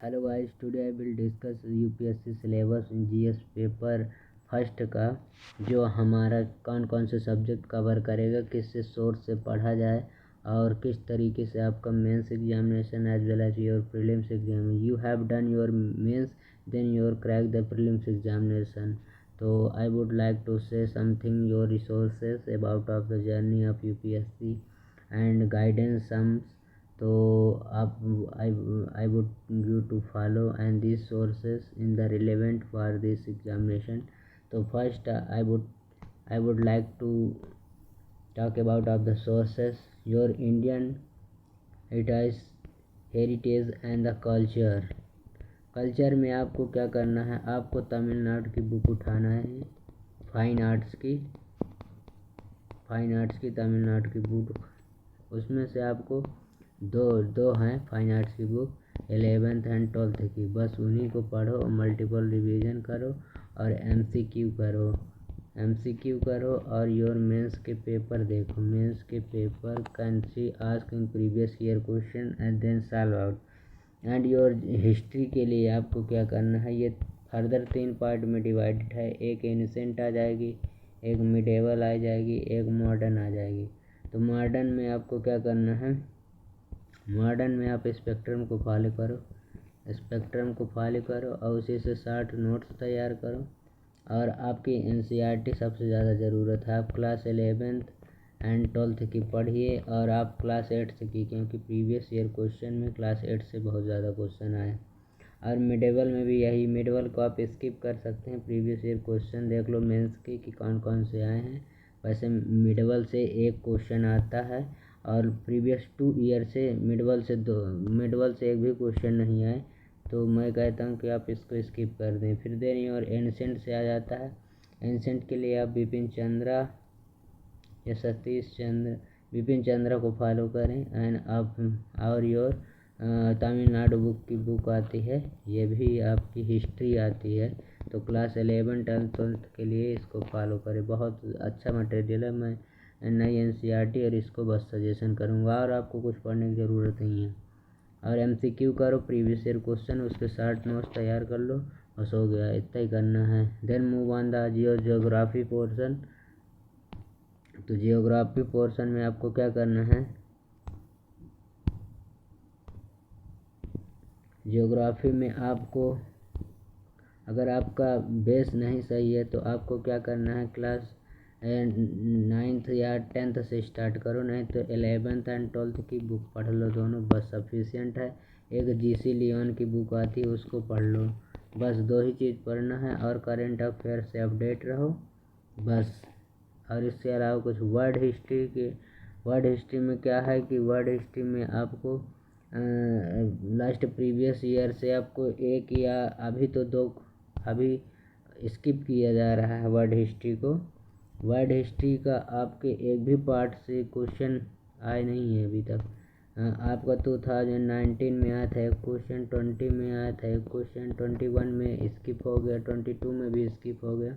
Hello guys, today I will discuss UPSC syllabus in GS paper first का, जो हमारा कौन कौन से सब्जेक्ट कवर करेगा, किस से सोर्स से पढ़ा जाए और किस तरीके से आपका mains examination as well as your prelims exam. You have done your mains, then your crack the prelims examination. तो I would like to say something your resources about of the journey of UPSC and guidance sums. तो आप I would you to follow and these sources in the relevant for this examination. So first I would like to talk about of the sources. Your Indian heritage and the culture में आपको क्या करना है, आपको तमिलनाडु की book उठाना है, fine arts की तमिलनाडु की बुक। उसमें से आपको दो हैं फाइन आर्ट्स की बुक, 11th एंड 12th की, बस उन्हीं को पढ़ो और मल्टीपल रिवीजन करो और एमसीक्यू करो और योर मेंस के पेपर देखो। मेंस के paper can see ask in previous year question and then solve out. And your history के लिए आपको क्या करना है, ये फर्दर 3 पार्ट में डिवाइडेड है। एक एंशिएंट आ जाएगी, एक मिडेवल आ जाएगी, एक मॉडर्न आ जाएगी। तो मॉडर्न में आपको क्या करना है, मॉडर्न में आप स्पेक्ट्रम को फॉलो करो और उसी से 60 नोट्स तैयार करो। और आपकी एनसीईआरटी सबसे ज़्यादा ज़रूरत है। आप क्लास 11th एंड 12th की पढ़िए और आप क्लास 8 से की, क्योंकि प्रीवियस ईयर क्वेश्चन में क्लास 8 से बहुत ज़्यादा क्वेश्चन आए। और मिडेवल में भी यही, मिडेवल को आप स्किप कर सकते हैं, प्रीवियस ईयर क्वेश्चन देख लो मेंस के कि कौन कौन से आए हैं। वैसे मिडेवल से एक क्वेश्चन आता है और प्रीवियस 2 ईयर से मिडेवल से एक भी क्वेश्चन नहीं आए, तो मैं कहता हूँ कि आप इसको स्किप कर दें। फिर देन और एंशिएंट से आ जाता है। एंशिएंट के लिए आप बिपिन चंद्रा या बिपिन चंद्रा को फॉलो करें। एंड आप और योर तमिलनाडु बुक की बुक आती है, ये भी आपकी हिस्ट्री आती है। तो क्लास 11, 12th के लिए इसको फॉलो करें, बहुत अच्छा मटेरियल है। मैं नई एनसीईआरटी और इसको बस सजेशन करूँगा, और आपको कुछ पढ़ने की ज़रूरत नहीं है। और एमसीक्यू करो प्रीवियस ईयर क्वेश्चन, उसके 60 नोट्स तैयार कर लो, बस हो गया, इतना ही करना है। Then move on the geography portion. तो जियोग्राफी पोर्शन में आपको क्या करना है, जियोग्राफी में आपको, अगर आपका बेस नहीं सही है तो आपको क्या करना है, क्लास 9th या 10th से स्टार्ट करो, नहीं तो 11th एंड 12th की बुक पढ़ लो, दोनों बस सफिशिएंट है। एक जीसी लियोन की बुक आती है, उसको पढ़ लो, बस 2 ही चीज़ पढ़ना है। और करेंट अफेयर से अपडेट रहो बस। और इसके अलावा कुछ वर्ड हिस्ट्री में क्या है कि वर्ड हिस्ट्री में आपको लास्ट प्रीवियस ईयर से आपको एक या अभी स्किप किया जा रहा है वर्ड हिस्ट्री को। वर्ड हिस्ट्री का आपके एक भी पार्ट से क्वेश्चन आए नहीं है अभी तक। आपका 2019 में आया था एक क्वेश्चन, 20 में आया था एक क्वेश्चन, 21 में स्किप हो गया, 22 में भी स्किप हो गया।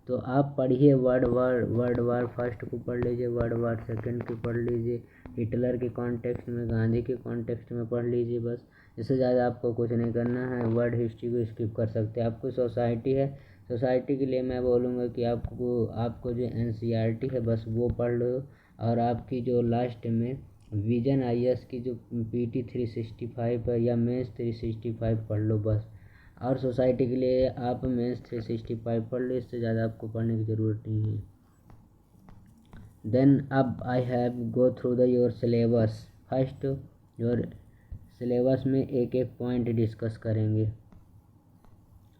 तो आप पढ़िए वर्ल्ड वार फर्स्ट को पढ़ लीजिए, वर्ल्ड वार सेकंड को पढ़ लीजिए, हिटलर के कॉन्टेक्स्ट में, गांधी के कॉन्टेक्स्ट में पढ़ लीजिए, बस। इससे ज़्यादा आपको कुछ नहीं करना है। वर्ल्ड हिस्ट्री को स्किप कर सकते हैं। आपको सोसाइटी है, सोसाइटी के लिए मैं बोलूँगा कि आपको जो एनसीईआरटी है बस वो पढ़ लो। और आपकी जो लास्ट में विजन आईएएस की जो पीटी 365 है या मेंस 365 पढ़ लो बस। और सोसाइटी के लिए आप मेंस 365 पढ़ लो, इससे ज़्यादा आपको पढ़ने की ज़रूरत नहीं है। देन अब I have go through the your syllabus. First your syllabus में एक एक पॉइंट डिस्कस करेंगे।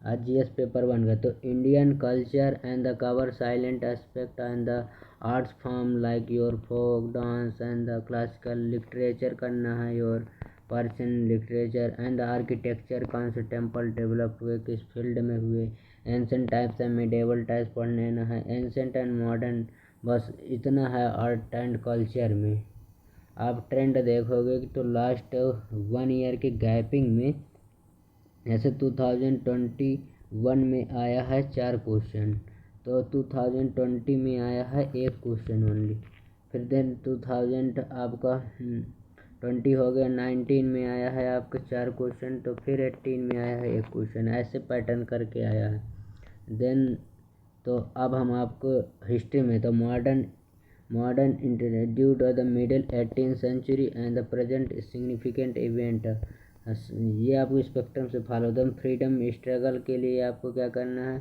आज जीएस पेपर 1 का, तो Indian culture and the cover salient aspect and the arts form like your folk dance and the classical literature करना है, your Persian literature and architecture, कौन से टेम्पल डेवलप हुए, किस फील्ड में हुए, ancient types and medieval types पढ़ लेना है, एंशिएंट एंड मॉडर्न, बस इतना है। आर्ट एंड कल्चर में आप ट्रेंड देखोगे कि तो लास्ट 1 ईयर के गैपिंग में, ऐसे 2021 में आया है 4 क्वेश्चन, तो 2020 में आया है 1 क्वेश्चन ओनली। फिर देन 2000 आपका 20 हो गया, 19 में आया है आपके 4 क्वेश्चन, तो फिर 18 में आया है 1 क्वेश्चन, ऐसे पैटर्न करके आया है। देन तो अब हम आपको हिस्ट्री में तो modern introduce the middle 18th century and the present significant event, ये आपको स्पेक्ट्रम से फॉलो। द फ्रीडम स्ट्रगल के लिए आपको क्या करना है,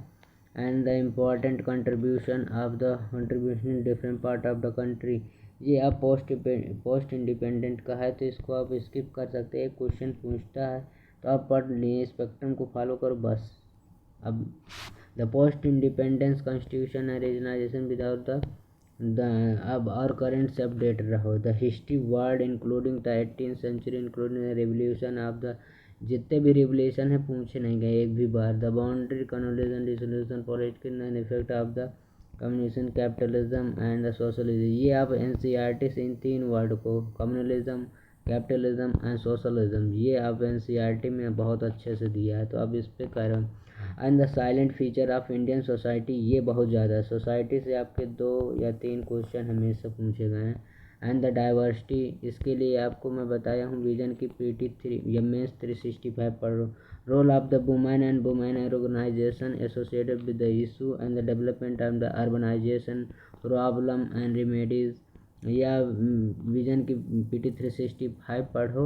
and the important contribution different part of the country, ये आप पोस्ट इंडिपेंडेंट का है तो इसको आप स्किप कर सकते हैं, एक क्वेश्चन पूछता है तो आप पढ़ लिए, स्पेक्ट्रम को फॉलो करो बस। अब the post independence constitution and reorganisation without the अब और करेंट से अपडेट रहो। The history world including the 18th century including the revolution of the, जितने भी रिवोल्यूशन है पूछे नहीं गए एक भी बार। The boundary colonisation dissolution political and effect of the communism capitalism and the socialism, ये आप एनसीईआरटी से इन 3 वर्ड को, कम्युनलिज्म, कैपिटलिज्म एंड सोशलिज्म, ये आप एनसीईआरटी में बहुत अच्छे से दिया है, तो अब इस पे कर। And the silent feature of Indian society, ये बहुत ज़्यादा है, सोसाइटी से आपके 2 या 3 क्वेश्चन हमेशा पूछे गए हैं। एंड द डाइवर्सिटी, इसके लिए आपको मैं बताया हूँ विजन की PT3 MS 365 पढ़ो। Role of the women and women organisation associated with the issue and the development of the urbanisation problem and remedies, या विजन की PT365 पढ़ो,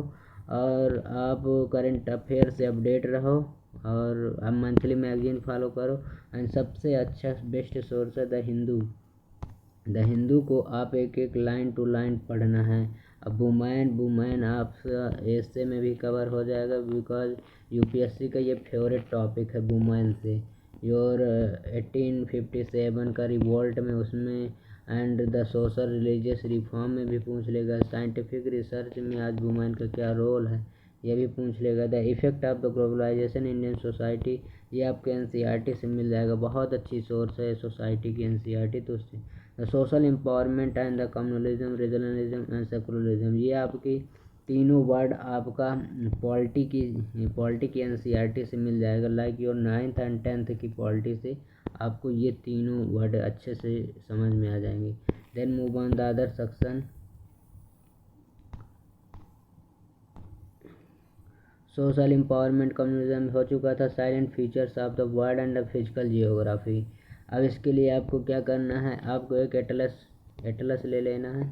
और आप करंट अफेयर से अपडेट रहो, और आप मंथली मैगजीन फॉलो करो। एंड सबसे अच्छा बेस्ट सोर्स है द हिंदू को आप एक लाइन टू लाइन पढ़ना है। अब वुमेन आप ऐसे में भी कवर हो जाएगा, बिकॉज यूपीएससी का ये फेवरेट टॉपिक है वुमेन से। योर 1857 का रिवोल्ट में, उसमें and the social religious reform में भी पूछ लेगा। साइंटिफिक रिसर्च में आज वुमेन का क्या रोल है ये भी पूछ लेगा। The effect of the globalisation Indian society, ये आपके एनसीईआरटी से मिल जाएगा, बहुत अच्छी सोर्स है सोसाइटी की एनसीईआरटी, तो उससे। The social empowerment and the communalism regionalism and secularism, ये आपकी तीनों वर्ड आपका पॉलिटी की एनसीईआरटी से मिल जाएगा। Like your 9th and 10th की पॉलिटी से आपको ये तीनों वर्ड अच्छे से समझ में आ जाएंगे। Then move on the other section. Social empowerment communism हो चुका था। Salient features of the world and the physical geography, अब इसके लिए आपको क्या करना है, आपको एक एटलस ले लेना है,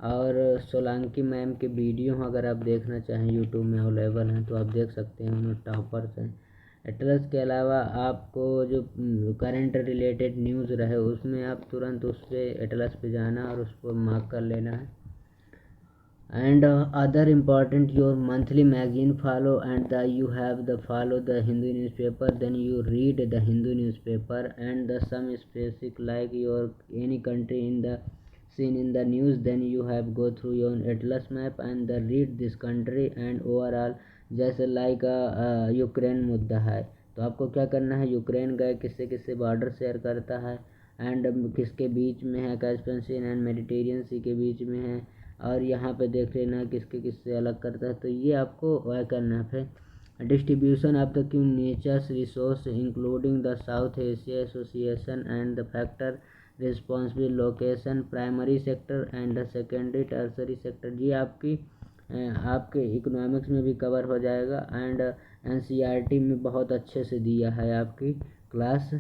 और सोलंकी मैम के वीडियो अगर आप देखना चाहें यूट्यूब में अवेलेबल हैं तो आप देख सकते हैं, उन्होंने टॉपर्स हैं। एटलस के अलावा आपको जो करंट रिलेटेड न्यूज़ रहे उसमें आप तुरंत उस पर एटलस पे जाना और उसको मार्क कर लेना है। And other important, your monthly magazine follow, and you have the follow the Hindu newspaper, then you read the Hindu newspaper, and the some specific like your any country in the seen in the news, then you have go through your atlas map and read this country and overall, जैसे like Ukraine मुद्दा है तो आपको क्या करना है, Ukraine गए किससे किससे बॉर्डर शेयर करता है, एंड किसके बीच में है, कैस्पियन सी एंड मेडिटेरियन सी के बीच में है, और यहाँ पे देख लेना किसके किससे अलग करता है, तो ये आपको वह करना है। फिर distribution of the natures resource including the south Asia association and the factor responsible location primary sector and the secondary tertiary sector, ये आपके इकोनॉमिक्स में भी कवर हो जाएगा, एंड एनसीईआरटी में बहुत अच्छे से दिया है आपकी क्लास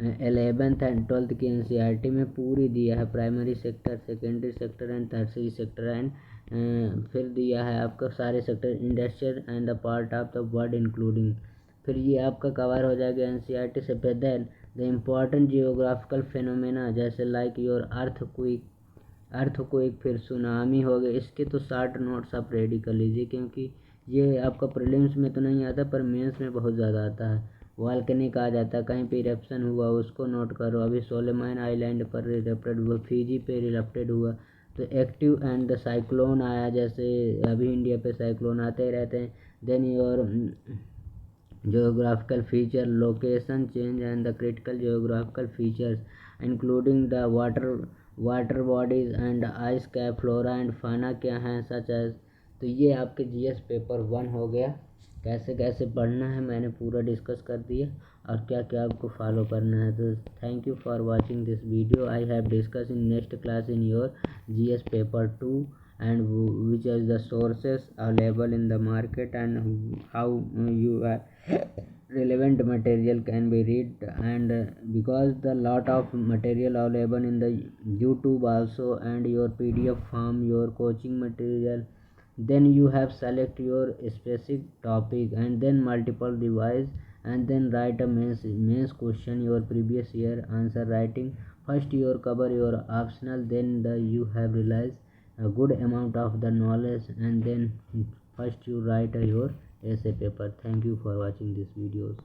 11th एंड 12th की एनसीईआरटी में पूरी दिया है, primary sector, secondary sector and tertiary sector, and फिर दिया है आपका सारे sector, industrial and the part of the world including, फिर ये आपका कवर हो जाएगा एनसीईआरटी से। फिर then the important geographical phenomena जैसे लाइक योर अर्थक्वेक, फिर सुनामी हो गए, इसके तो शॉर्ट नोट्स आप रेडी कर लीजिए, क्योंकि ये आपका प्रीलिम्स में तो नहीं आता पर मेंस में बहुत ज़्यादा आता है। वॉल्केनिक आ जाता है, कहीं पे इरप्शन हुआ उसको नोट करो, अभी सोलेमन आइलैंड पर इरप्टेड हुआ, फिजी पे इरप्टेड हुआ, तो एक्टिव एंड द साइक्लोन आया, जैसे अभी इंडिया पे साइक्लोन आते ही रहते हैं। Then your geographical feature, location change and the critical geographical features including the water bodies and ice cap, flora and fauna क्या हैं सच एज, तो ये आपके जीएस पेपर 1 हो गया। कैसे कैसे पढ़ना है मैंने पूरा डिस्कस कर दिया, और क्या क्या आपको फॉलो करना है। तो thank you for watching this video. I have discuss in next class in your GS paper 2 and which is the sources available in the market, and how you relevant material can be read. And because the lot of material available in the YouTube also, and your PDF form, your coaching material, then you have select your specific topic and then multiple device, and then write a mains question your previous year answer writing. First you cover your optional, then you have realized a good amount of the knowledge, and then first you write your essay paper. Thank you for watching this videos.